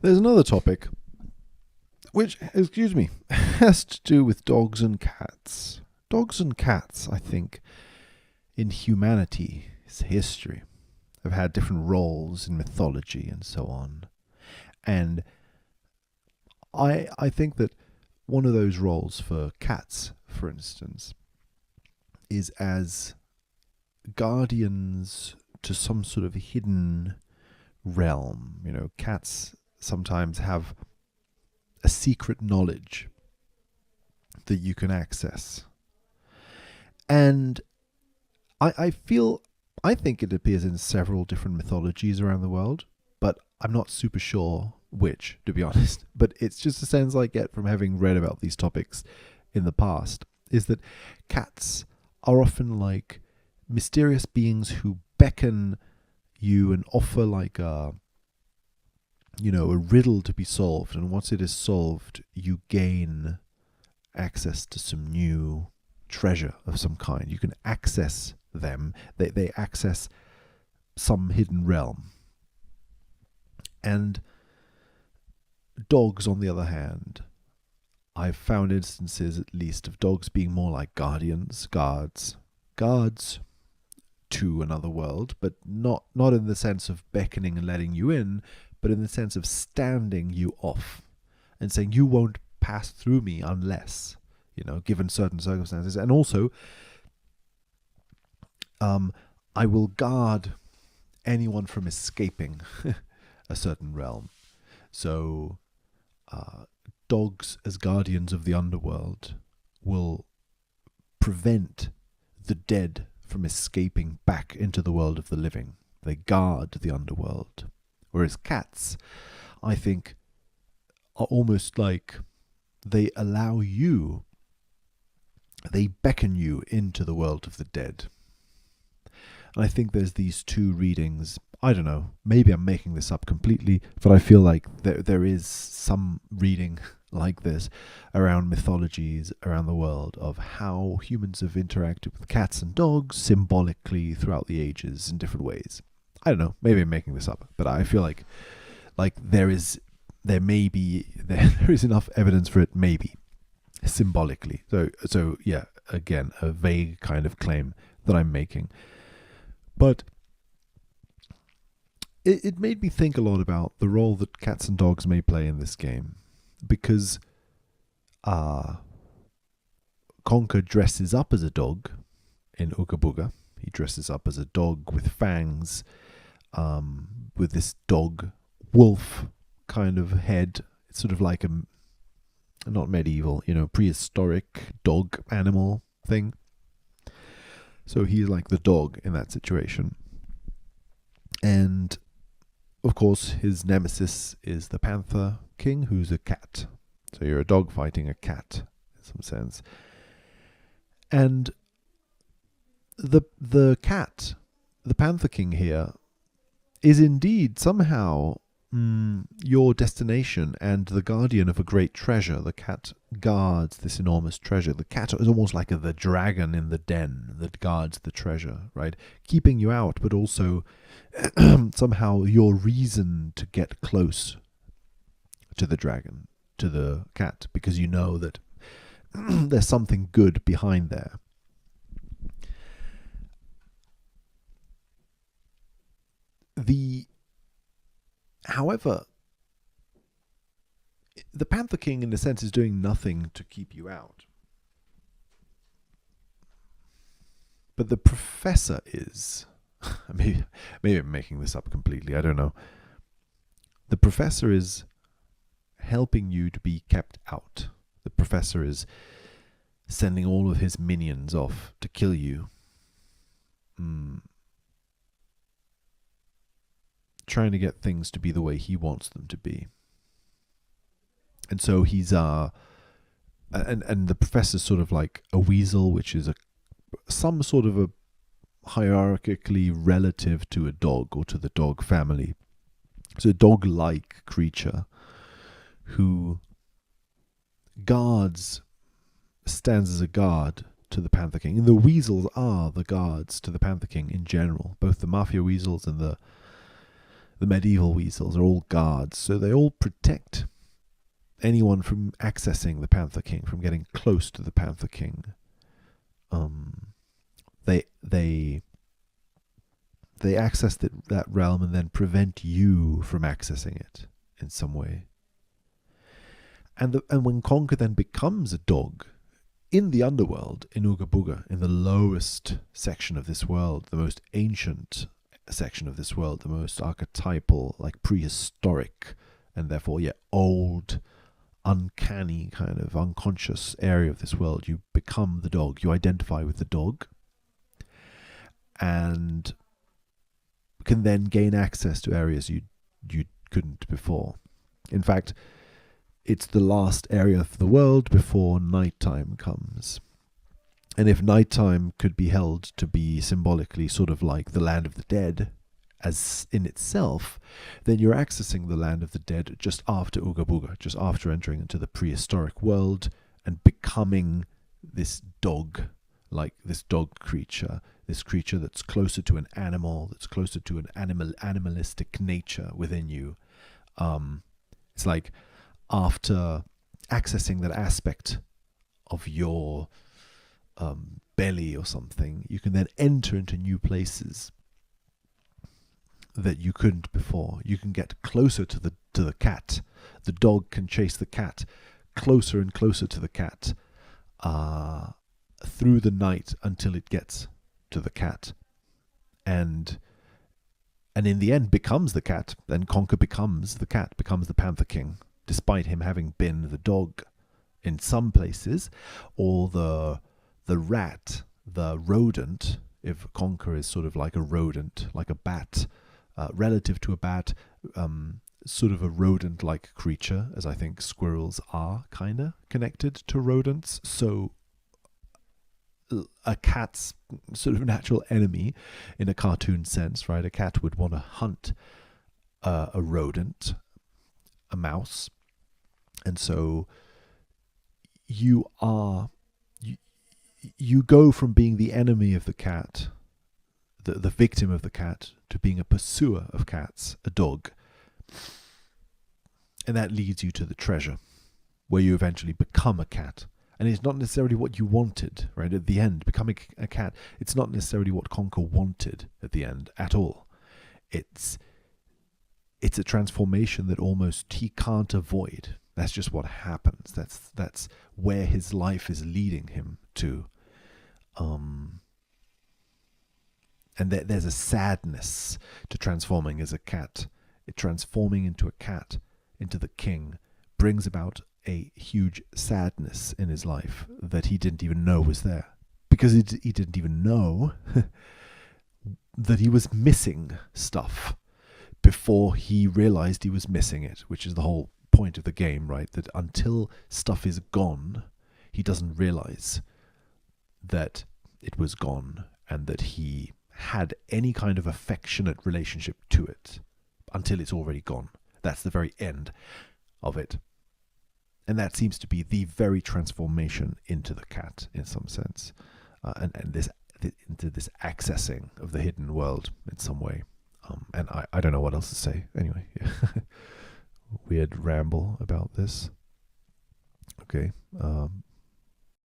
There's another topic which, excuse me, has to do with dogs and cats. Dogs and cats, I think, in humanity's history, have had different roles in mythology and so on. And I think that one of those roles for cats, for instance, is as guardians to some sort of hidden realm. You know, cats sometimes have a secret knowledge that you can access. And I think it appears in several different mythologies around the world, but I'm not super sure which, to be honest. But it's just a sense I get from having read about these topics in the past, is that cats are often like mysterious beings who beckon you and offer like a riddle to be solved. And once it is solved, you gain access to some new treasure of some kind. You can access them. They access some hidden realm. And dogs, on the other hand, I've found instances at least of dogs being more like guardians, guards to another world, but not in the sense of beckoning and letting you in, but in the sense of standing you off and saying you won't pass through me unless, given certain circumstances. And also, I will guard anyone from escaping a certain realm. So, dogs as guardians of the underworld will prevent the dead from escaping back into the world of the living. They guard the underworld. Whereas cats, I think, are almost like they beckon you into the world of the dead. And I think there's these two readings. I don't know, maybe I'm making this up completely, but I feel like there is some reading like this around mythologies around the world of how humans have interacted with cats and dogs symbolically throughout the ages in different ways. I don't know, maybe I'm making this up, but I feel like there is enough evidence for it, maybe symbolically. So yeah, again, a vague kind of claim that I'm making. But it made me think a lot about the role that cats and dogs may play in this game, because Conker dresses up as a dog in Ooga Booga. He dresses up as a dog with fangs, with this dog wolf kind of head. It's sort of like a, not medieval, prehistoric dog animal thing. So he's like the dog in that situation. And of course, his nemesis is the Panther King, who's a cat. So you're a dog fighting a cat, in some sense. And the cat, the Panther King here, is indeed somehow your destination and the guardian of a great treasure. The cat guards this enormous treasure. The cat is almost like the dragon in the den that guards the treasure, right? Keeping you out, but also somehow your reason to get close to the dragon, to the cat, because you know that there's something good behind there. However, the Panther King, in a sense, is doing nothing to keep you out. But the Professor is. Maybe I'm making this up completely. I don't know. The Professor is helping you to be kept out. The Professor is sending all of his minions off to kill you. Trying to get things to be the way he wants them to be. And so he's and the Professor's sort of like a weasel, which is some sort of a hierarchically relative to a dog or to the dog family. So a dog-like creature who stands as a guard to the Panther King. And the weasels are the guards to the Panther King in general, both the mafia weasels and the The medieval weasels are all guards, so they all protect anyone from accessing the Panther King, from getting close to the Panther King. They access that realm and then prevent you from accessing it in some way. And when Conker then becomes a dog in the underworld, in Ooga Booga, in the lowest section of this world, the most ancient section of this world, the most archetypal, like prehistoric, and therefore, old, uncanny, kind of unconscious area of this world, you become the dog. You identify with the dog, and can then gain access to areas you couldn't before. In fact, it's the last area of the world before nighttime comes. And if nighttime could be held to be symbolically sort of like the land of the dead as in itself, then you're accessing the land of the dead just after Ooga Booga, just after entering into the prehistoric world and becoming this dog, like this dog creature, this creature that's closer to an animal, that's closer to an animalistic nature within you. It's like after accessing that aspect of your belly or something, you can then enter into new places that you couldn't before. You can get closer to the cat. The dog can chase the cat closer and closer to the cat through the night until it gets to the cat, and in the end becomes the cat. Then Conker becomes the cat, becomes the Panther King, despite him having been the dog in some places, or the rat, the rodent. If Conker is sort of like a rodent, like a bat, relative to a bat, sort of a rodent-like creature, as I think squirrels are kind of connected to rodents. So a cat's sort of natural enemy in a cartoon sense, right? A cat would want to hunt a rodent, a mouse. And so you go from being the enemy of the cat, the victim of the cat, to being a pursuer of cats, a dog. And that leads you to the treasure, where you eventually become a cat. And it's not necessarily what you wanted, right? At the end, becoming a cat, it's not necessarily what Conker wanted at the end at all. It's a transformation that almost he can't avoid. That's just what happens. That's where his life is leading him to. And there's a sadness to transforming as a cat. Transforming into a cat, into the king, brings about a huge sadness in his life that he didn't even know was there. Because he didn't even know that he was missing stuff before he realized he was missing it, which is the whole point of the game, right? That until stuff is gone, he doesn't realize that it was gone and that he had any kind of affectionate relationship to it until it's already gone. That's the very end of it. And that seems to be the very transformation into the cat in some sense, and into this accessing of the hidden world in some way. And I don't know what else to say. Anyway, weird ramble about this. Okay.